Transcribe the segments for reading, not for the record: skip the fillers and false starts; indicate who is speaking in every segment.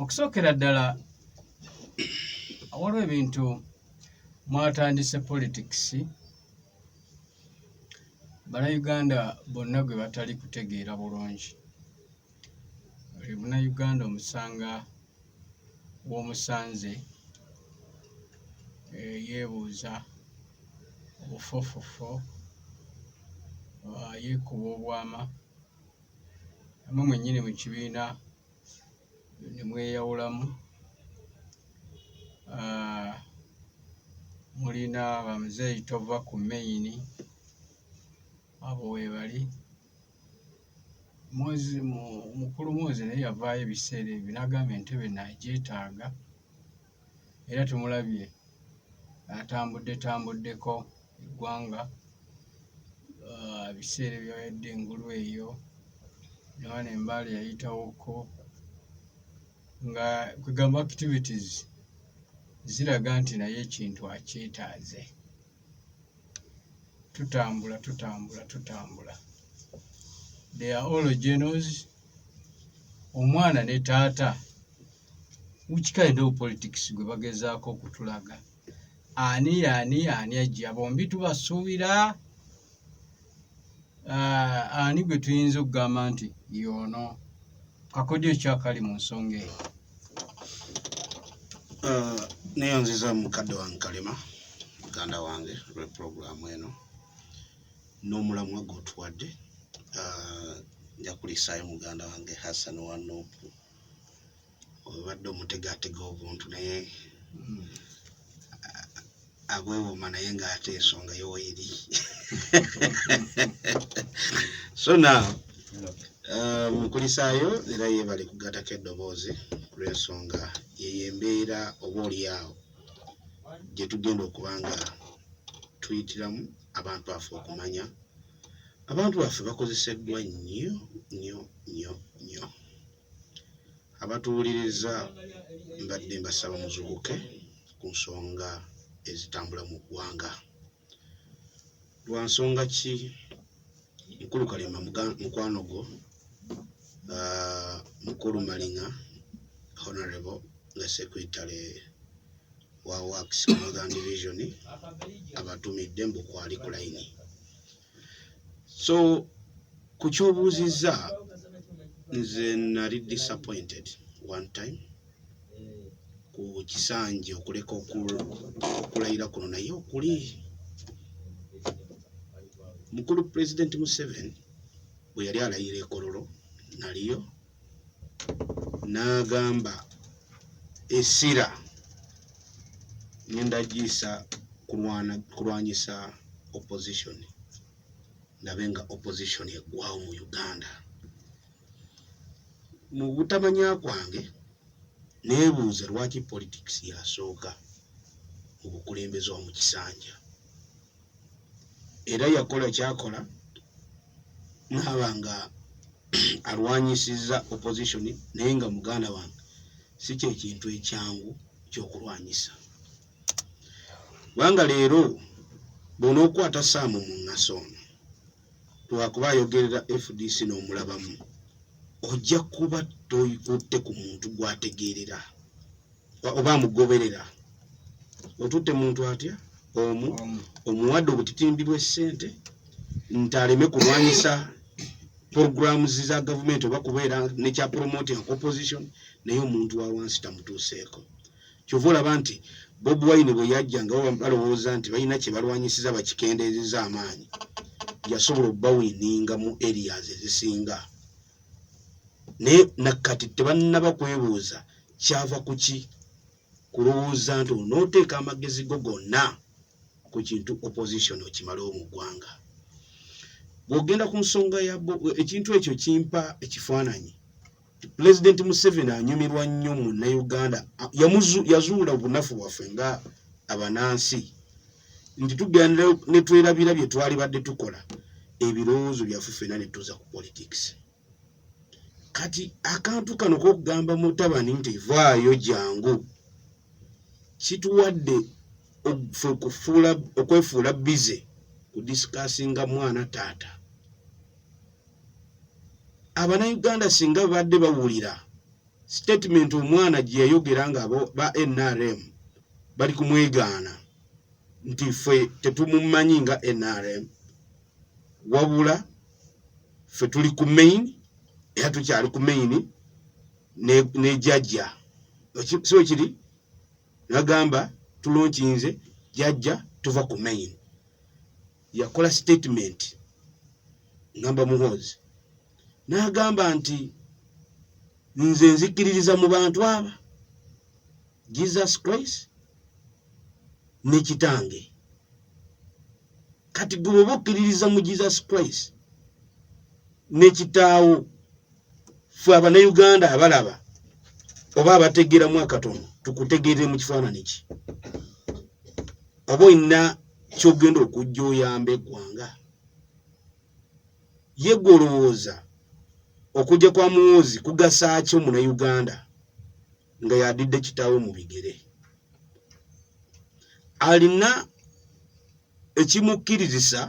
Speaker 1: okusookera ddala waliwo ebintu mwatandise politics bannayuganda bonna gwe batali kutegeera bulungi. Buli munnayuganda omusanga w'omusanze yeebuuza obufofofo, yeekuba obwama, namwe mwennyini mu kibiina ne mweyawulamu. Mulina bamuzeeyi tova ku maini, abo weebali. Mukulu Muhoozi naye yavaayo ebiseera ebyo n'agamba entebe naagyetaaga, era tumulabye atambuddeko eggwanga ebiseera ebyawedde engulu eyo newana embaale yayitawoko nga kwegamba activities ziraga nti naye ekintu akyetaaze. Tutambula. They are all generals. Omwana ne taata which kind of politics gwe bagezaako okutulaga? Ani ajja? Bombi tubasuubira? Ani gwe tuyinza okugamba nti y'ono? Kakodyo ekyakali mu nsonga eyo.
Speaker 2: Neyanziza mukadde wange Kalema, muganda wange lwe programu eno n'omulamwa gw'otuwadde. Nja kulisaayo muganda wange Hassan Mangobe. Obadde omutegaatega obuntu naye agwewoma naye ng'ate ensonga yoweeri. So now mukulisaayo era yeebale kugatako eddoboozi lw'ensonga yeyembeera oba oliawo gye tugenda okuba nga tuyitiramu abantu baffe okumanya abantu baffe bakozeseddwa nnyo. Abatuwuliriza mbadde mbasaba muzuukuke ku nsonga ezitambula mu ggwanga. Lwa nsonga ki Mukulu Kalema mukwano gwo Mukulu Malinga Honorable nga Secretary wa Works Northern Division abatumidde mbu kwali ku line. So ku kyobuuzizza nze nali disappointed one time ku kisanje okuleka okulayira kuno naye okuli Mukulu President Museveni bwe yali alayira ekololo naliyo n'agamba essira n'endagiisa kulwanyisa opposition ndabe nga opposition eggwawo mu Uganda. Mu butamanya kwange neebuuza lwaki politics yasooka mu bukulembeze mu kisanja era yakola kyakola n'aba nga alwanyisizza opposition naye nga muganda wange si kye kintu ekyangu ky'okulwanyisa. Wanga leero bw'onookwata Saamu mu Nasono lwakuba ayogerera FDC n'omulabamu ojja kuba toyikutte ku muntu gwategeerera oba amugoberera. Otutte muntu atya omuwadde obutitimbi bw'essente nti aleme kulwanyisa programs za government oba kubeera nekya promoting opposition naye omuntu wa wansi tamutuuseeko. Kyova olaba nti Bobi Wine bwe yajja nga balowooza nti balina kye balwanyisiza bakikendeezeza amaanyi yasobola okubawinninga mu areas ezisinga. Naye nakati tebannaba kwebuuza kyava ku ki kulowooza nti onooteeka amagezi go gonna ku kintu opposition okimalawo mu ggwanga. Bw'ogenda ku nsonga ya ekintu ekyo kimpa ekifaananyi. President Museveni anyumirwa nnyo mu Uganda. Yazuula obunafu bwaffe nga abanansi nti tugenda ne twerabira bye twali badde tukola ebirowoozo byaffe ffenna ne tuza ku politics. Kati akantu kano k'okugamba mutabani nti vaayo jangu kituwadde okwefuula bize ku discussinga mwana taata. Abannayuganda singa badde bawulira statement omwana gye yayogera nga ba NRM bali kumwegaana nti ffe tetumumanyi nga NRM wabula ffe tuli ku main era tukyali ku main ne jajja so kiri nagamba tulonkinze jajja tuva ku main yakola statement ngamba muhoozi nagamba nti nze nzikiririza mu bantu aba Jesus Christ ne kitange kati gwe bokkiririza mu Jesus Christ ne kitaawo ffe Abannayuganda abalaba oba abategeeramu akatono tukutegeerere mu kifaananyi ki oba olina kyogenda okujja oyamba eggwanga ye gwe olowooza okujja kwa muhoozi kugasa ki Omunnayuganda nga yadidde kitaawe mu bigere alina ekimukkirizisa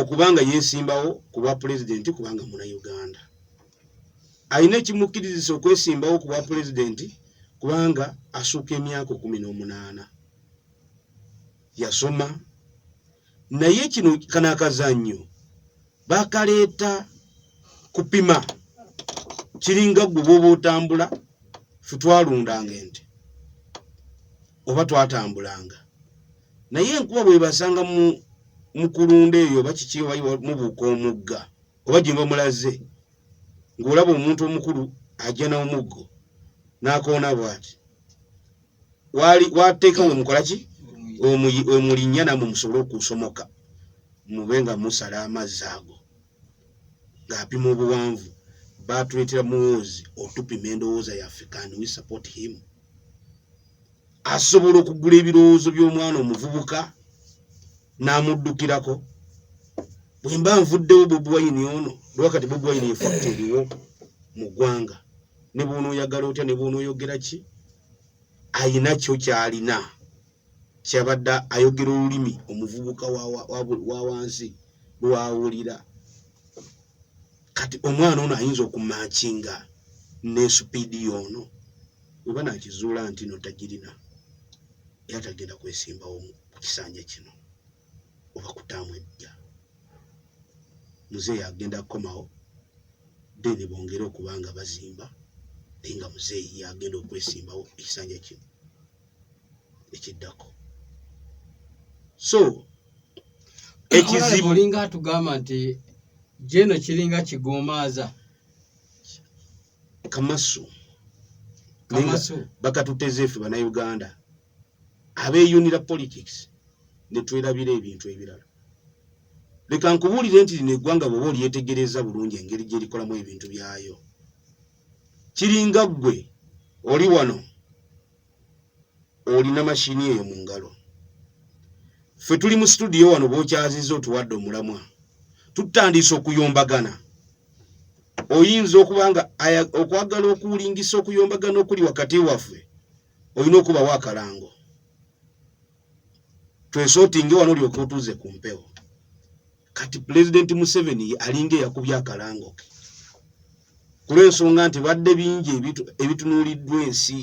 Speaker 2: okubanga yeesimbawo ku bwa pulezidenti kubanga Munnayuganda alina ekimukkirizisa okwesimbawo ku bwa pulezidenti kubanga asuuka emyaka 18 yasoma naye kino kana akazannyo bakaleeta kupima kiringa gwe bw'oba otambula ffe twalundanga ente oba twatambulanga naye enkuba bwe basanga mu kulunda eyo oba kiki oba mubuuka omugga oba gye mulaze ng'olaba omuntu omukulu ajja n'omuggo n'akoona bw'ati wateekawo mukola ki omulinnya namwe musobole okusomoka mube nga musala amazzi ago ng'apima obuwanvu batuleetera muhoozi otupima endowooza yaffe can we support him asobola okugula ebirowoozo by'omwana omuvubuka n'amuddukirako bwe mba nvuddewo Bobi Wine ono lwakati Bobi Wine efakta eriwo mu ggwanga ne bw'onooyagala otya ne bw'onooyogera ki ayina kyo ky'alina kyabadde ayogera olulimi omuvubuka wa wansi lwawulira kati omwana ono ayinza okumakinga ne supiidi yono oba nakizuula nti no tagirina era tagenda kwesimbawo ku kisanja kino oba kutaamu ejja muzeeyi agenda kukomawo deni bongere okubanga bazimba naye nga muzeeyi yagenda okwesimbawo ekisanja kino ekiddako so ekizibu
Speaker 1: olinga atugamba nti jeno kiringa kiguumaza
Speaker 2: kamasu bakatuteze ffe Bannayuganda abeeyunira politics ne twerabira ebintu ebirala leka nkubuulire nti lino eggwanga bw'oba olyetegereza bulungi engeri gye likolamu ebintu byayo kiringa ggwe oli wano olina mashini eyo mu ngalo ffe tuli mu studio wano bw'okyaziza otuwadde omulamwa tutandise okuyombagana oyinza okubanga okwagala okuwulingisa okuyombagana okuli wakati waffe olina okubawo akalango twesootinge wano olyoke otuuze ku mpewo kati Pulezidenti Museveni alinga eyakubya akalango ke ku lw'ensonga nti badde bingi ebitunuuliddwa ensi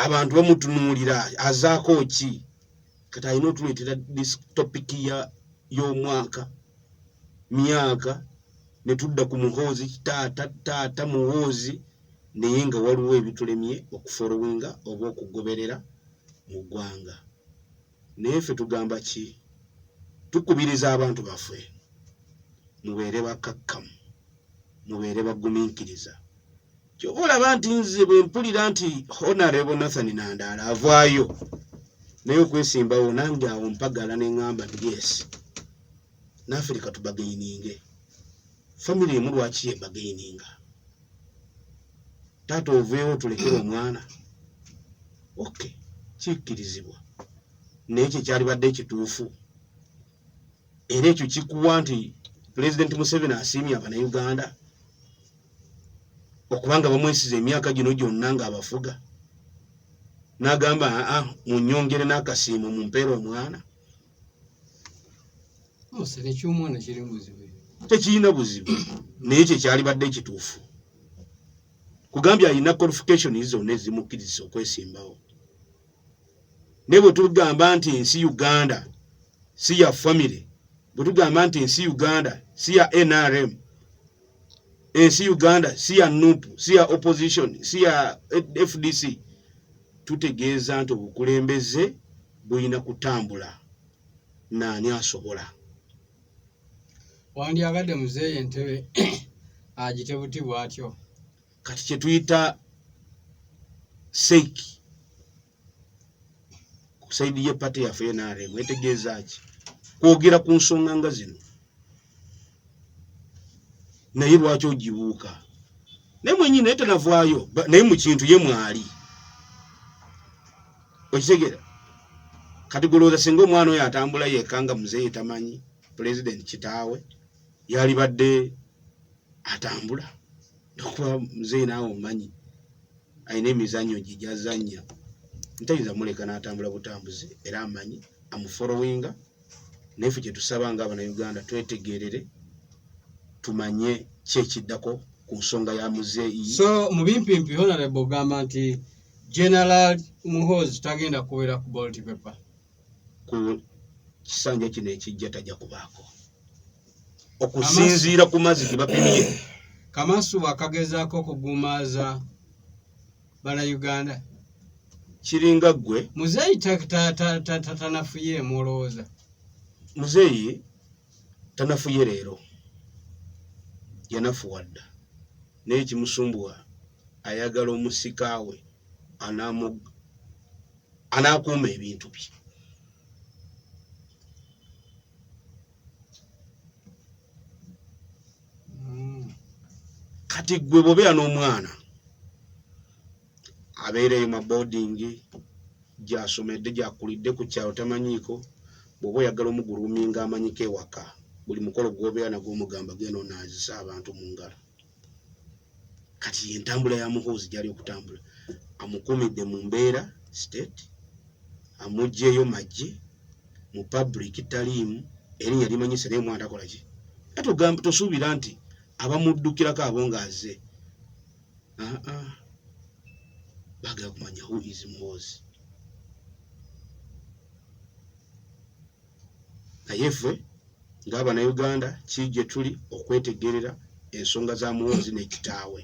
Speaker 2: abantu bamutunuulira azaako ki kati alina otuleetera disitopiki y'omwaka myaka ne tudda ku muhoozi taata muhoozi naye nga waliwo ebitulemye okufolowinga oba okugoberera mu ggwanga naye ffe tugamba ki tukubiriza abantu baffe mubeere bakkakkamu mubeere bagumiikiriza kyova olaba nti nze bwe mpulira nti Honorable Nathan Nandaala avaayo naye okwesimbawo nange awo mpagala ne ŋŋamba nti yes naffe leka tubagaininge family emu lwaki yebagaininga taata oveewo tulekere omwana okay kikkirizibwa naye kye kyalibadde ekituufu era ekyo kikuwa nti Pulezidenti Museveni asiimye Abannayuganda okubanga bamwesiza emyaka gino gyonna ng'abafuga n'agamba munyongere n'akasiimo mumpeera omwana
Speaker 1: eky'omwana kiri buzibu
Speaker 2: tekirina buzibu naye kye kyalibadde ekituufu kugambye alina qualification zonna ezimukkiriza okwesimbawo. Ne bwe tugamba nti ensi Uganda si ya family, bwe tugamba nti ensi Uganda si ya NRM, ensi Uganda si ya NUP, si ya opposition, si ya FDC, tutegeeza nti obukulembeze bulina kutambula. Nani asobola?
Speaker 1: Wandyagadde muzeeyi entebe agitebuti bw'atyo.
Speaker 2: Kati kye tuyita seiki ku saidi ye pate yaffe NRM etegeeza ki? Kwogera ku nsonga nga zino. Naye lwaki ogibuuka? Naye mwenyini naye tanavaayo, naye mu kintu ye mwali. Okitegera? Kati golooza singa omwana oyo atambula yekanga muzeeyi tamanyi president kitaawe yali badde atambula. Okuba muzeeyi naawe omanyi ayina emizannyo gye gyazannya, ntayinza muleka n'atambula butambuzi era amanyi amufolowinga. Naye ffe kye tusaba ng'Abannayuganda twetegerere tumanye kyekiddako ku nsonga ya muzeeyi.
Speaker 1: So mu bimpimpi honorable ogamba nti General Muhoozi tagenda kubeera ku ballot paper.
Speaker 2: Ku kisanja kino ekijja tajja kubaako, okusinziira ku mazzi ge bapimye.
Speaker 1: Kamasu akagezaako okuguumaza Bannayuganda.
Speaker 2: Kiringa ggwe
Speaker 1: muzeeyi tanafuye mulowooza?
Speaker 2: Muzeeyi tanafuye leero, yanafuwa dda. Naye kimusumbuwa ayagala omusika we anaakuuma ebintu bye. Kati gwe bw'obeera n'omwana abeereyo mu boarding gy'asomedde gy'akulidde ku kyalo tamanyiiko, bw'oba oyagala omuguluminga amanyiko ewaka, buli mukolo gw'obeera nagwo omugamba genda onaazisa abantu mu ngalo. Kati entambula ya Muhoozi gy'ali okutambula amukumidde mu mbeera state, amuggyeyo magye mu public taliimu, erinnya limanyise naye omwana takola ki? Tugamba tosuubira nti abamuddukirako abo ng'azze. Baagala kumanya who is Muhoozi. Naye ffe ng'Abannayuganda ki gye tuli okwetegerera ensonga za Muhoozi ne kitaawe.